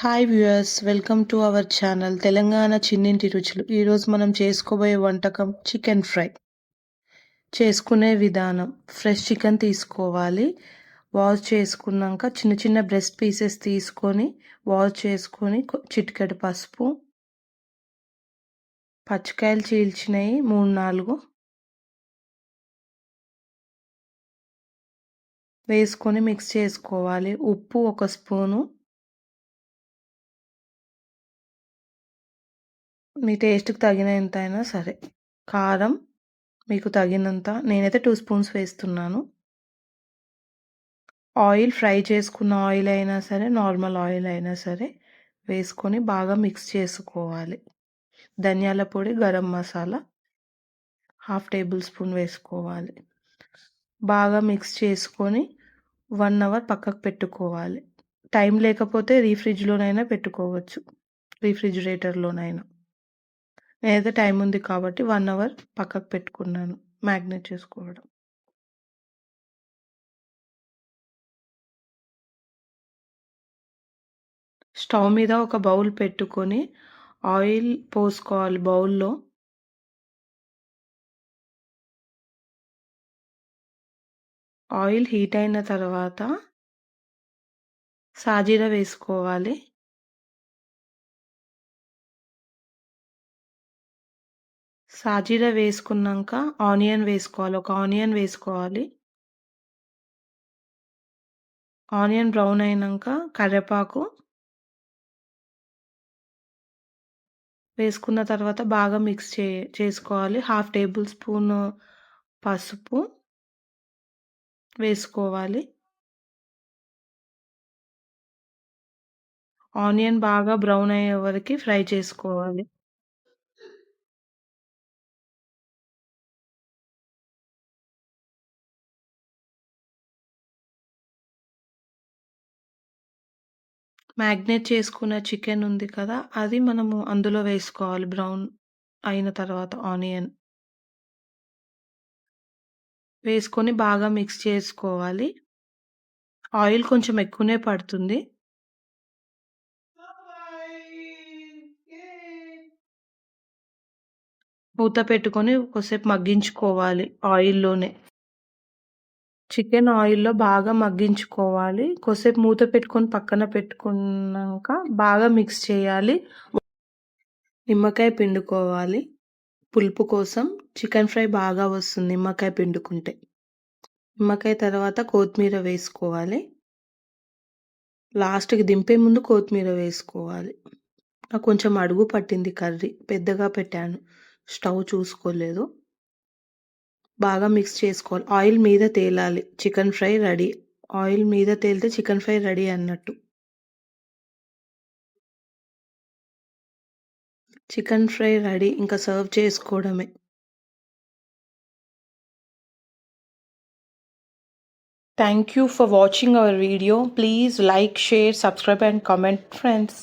Hi viewers, welcome to our channel Telangana Chinninti Ruchulu. ఈరోజు మనం చేసుకోబోయే వంటకం చికెన్ ఫ్రై. చేసుకునే విధానం: ఫ్రెష్ చికెన్ తీసుకోవాలి. వాష్ చేసుకున్నాక చిన్న చిన్న బ్రెస్ట్ పీసెస్ తీసుకొని వాష్ చేసుకొని చిటికెడు పసుపు, పచ్చికాయలు చీల్చినవి 3-4 వేసుకొని మిక్స్ చేసుకోవాలి. ఉప్పు 1 స్పూను, మీ టేస్ట్కి తగినంత అయినా సరే. కారం మీకు తగినంత, నేనైతే 2 స్పూన్స్ వేస్తున్నాను. ఆయిల్, ఫ్రై చేసుకున్న ఆయిల్ అయినా సరే, నార్మల్ ఆయిల్ అయినా సరే వేసుకొని బాగా మిక్స్ చేసుకోవాలి. ధనియాల పొడి, గరం మసాలా 1/2 టేబుల్ స్పూన్ వేసుకోవాలి. బాగా మిక్స్ చేసుకొని 1 అవర్ పక్కకు పెట్టుకోవాలి. టైం లేకపోతే రీఫ్రిడ్జ్లోనైనా పెట్టుకోవచ్చు, రీఫ్రిజిరేటర్లోనైనా. నేనైతే టైం ఉంది కాబట్టి 1 అవర్ పక్కకు పెట్టుకున్నాను మ్యాగ్నేట్ చేసుకోవడం. స్టవ్ మీద ఒక బౌల్ పెట్టుకొని ఆయిల్ పోసుకోవాలి. బౌల్లో ఆయిల్ హీట్ అయిన తర్వాత సాజీరా వేసుకోవాలి. సాజీరా వేసుకున్నాక ఆనియన్ వేసుకోవాలి. ఒక ఆనియన్ వేసుకోవాలి. ఆనియన్ బ్రౌన్ అయినాక కరివేపాకు వేసుకున్న తర్వాత బాగా మిక్స్ చేసుకోవాలి. 1/2 టేబుల్ స్పూన్ పసుపు వేసుకోవాలి. ఆనియన్ బాగా బ్రౌన్ అయ్యే వరకు ఫ్రై చేసుకోవాలి. మ్యాగ్నేట్ చేసుకున్న చికెన్ ఉంది కదా, అది మనము అందులో వేసుకోవాలి. బ్రౌన్ అయిన తర్వాత ఆనియన్ వేసుకొని బాగా మిక్స్ చేసుకోవాలి. ఆయిల్ కొంచెం ఎక్కువనే పడుతుంది. మూత పెట్టుకొని కొద్దిసేపు మగ్గించుకోవాలి ఆయిల్లోనే. చికెన్ ఆయిల్‌లో బాగా మగ్గించుకోవాలి. కొద్దిసేపు మూత పెట్టుకొని పక్కన పెట్టుకున్నాక బాగా మిక్స్ చేయాలి. నిమ్మకాయ పిండుకోవాలి పులుపు కోసం. చికెన్ ఫ్రై బాగా వస్తుంది నిమ్మకాయ పిండుకుంటే. నిమ్మకాయ తర్వాత కొత్తిమీర వేసుకోవాలి. లాస్ట్‌కి దింపే ముందు కొత్తిమీర వేసుకోవాలి. నాకు కొంచెం అడుగు పట్టింది కర్రీ, పెద్దగా పెట్టాను, స్టవ్ చూసుకోలేదు. బాగా మిక్స్ చేసుకోవాలి. ఆయిల్ మీద తేలాలి. Chicken fry ready. ఆయిల్ మీద తేలితే చికెన్ ఫ్రై రెడీ అన్నట్టు. Chicken fry ready. ఇంకా సర్వ్ చేసుకోవడమే. Thank you for watching our video. Please like, share, subscribe and comment, friends.